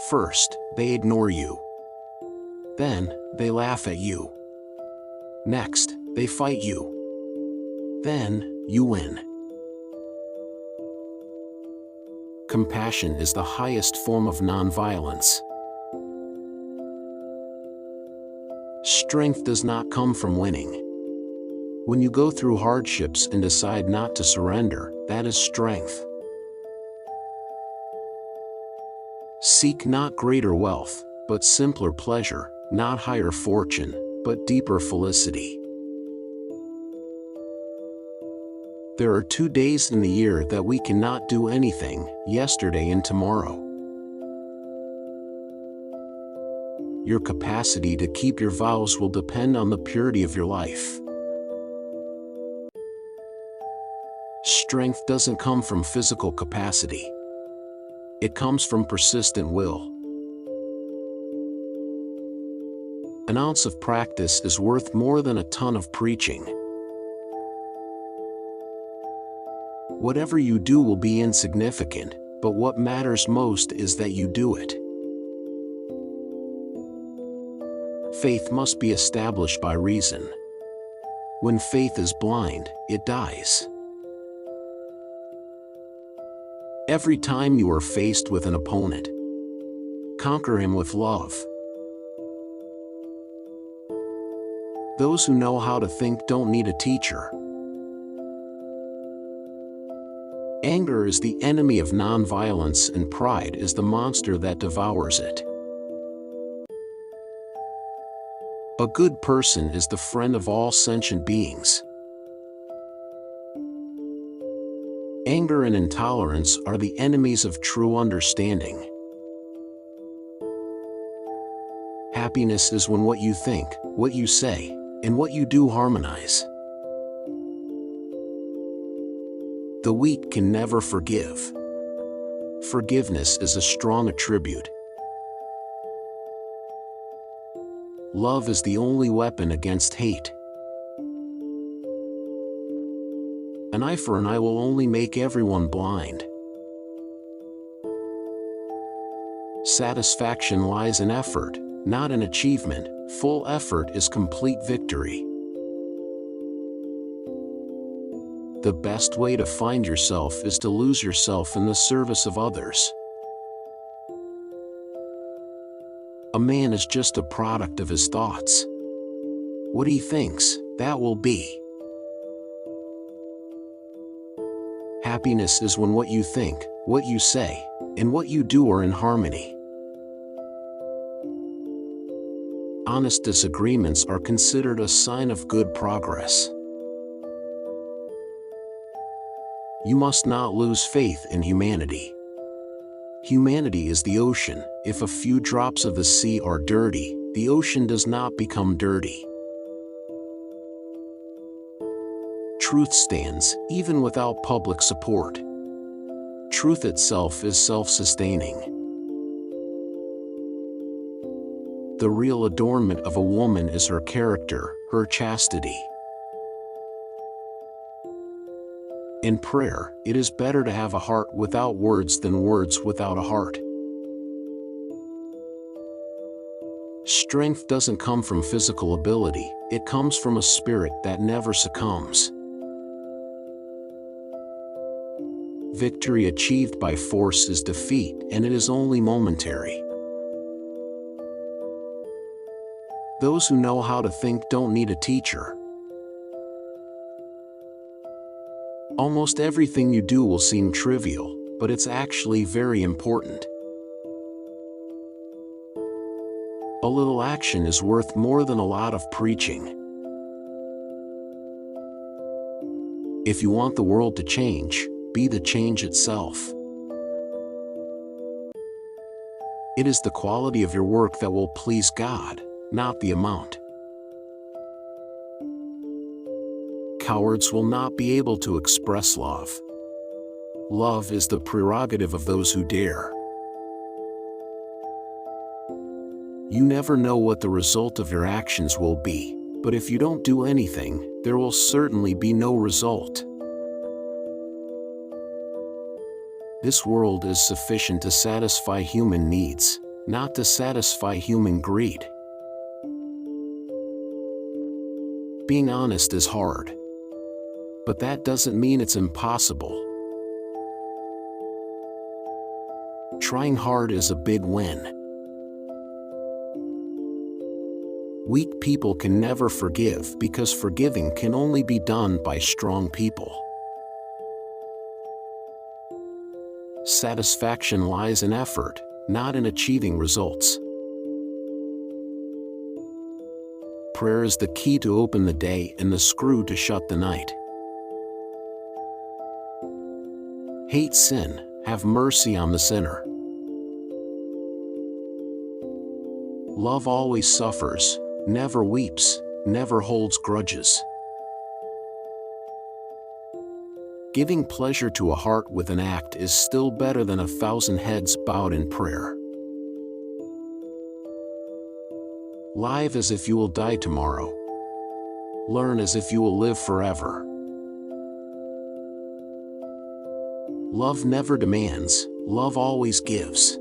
First, they ignore you. Then, they laugh at you. Next, they fight you. Then, you win. Compassion is the highest form of nonviolence. Strength does not come from winning. When you go through hardships and decide not to surrender, that is strength. Seek not greater wealth, but simpler pleasure, not higher fortune, but deeper felicity. There are 2 days in the year that we cannot do anything, yesterday and tomorrow. Your capacity to keep your vows will depend on the purity of your life. Strength doesn't come from physical capacity. It comes from persistent will. An ounce of practice is worth more than a ton of preaching. Whatever you do will be insignificant, but what matters most is that you do it. Faith must be established by reason. When faith is blind, it dies. Every time you are faced with an opponent, conquer him with love. Those who know how to think don't need a teacher. Anger is the enemy of nonviolence, and pride is the monster that devours it. A good person is the friend of all sentient beings. Anger and intolerance are the enemies of true understanding. Happiness is when what you think, what you say, and what you do harmonize. The weak can never forgive. Forgiveness is a strong attribute. Love is the only weapon against hate. An eye for an eye will only make everyone blind. Satisfaction lies in effort, not in achievement. Full effort is complete victory. The best way to find yourself is to lose yourself in the service of others. A man is just a product of his thoughts. What he thinks, that will be. Happiness is when what you think, what you say, and what you do are in harmony. Honest disagreements are considered a sign of good progress. You must not lose faith in humanity. Humanity is the ocean. If a few drops of the sea are dirty, the ocean does not become dirty. Truth stands, even without public support. Truth itself is self-sustaining. The real adornment of a woman is her character, her chastity. In prayer, it is better to have a heart without words than words without a heart. Strength doesn't come from physical ability, it comes from a spirit that never succumbs. Victory achieved by force is defeat, and it is only momentary. Those who know how to think don't need a teacher. Almost everything you do will seem trivial, but it's actually very important. A little action is worth more than a lot of preaching. If you want the world to change, be the change itself. It is the quality of your work that will please God, not the amount. Cowards will not be able to express love. Love is the prerogative of those who dare. You never know what the result of your actions will be, but if you don't do anything, there will certainly be no result. This world is sufficient to satisfy human needs, not to satisfy human greed. Being honest is hard, but that doesn't mean it's impossible. Trying hard is a big win. Weak people can never forgive because forgiving can only be done by strong people. Satisfaction lies in effort, not in achieving results. Prayer is the key to open the day and the screw to shut the night. Hate sin, have mercy on the sinner. Love always suffers, never weeps, never holds grudges. Giving pleasure to a heart with an act is still better than 1,000 heads bowed in prayer. Live as if you will die tomorrow. Learn as if you will live forever. Love never demands, love always gives.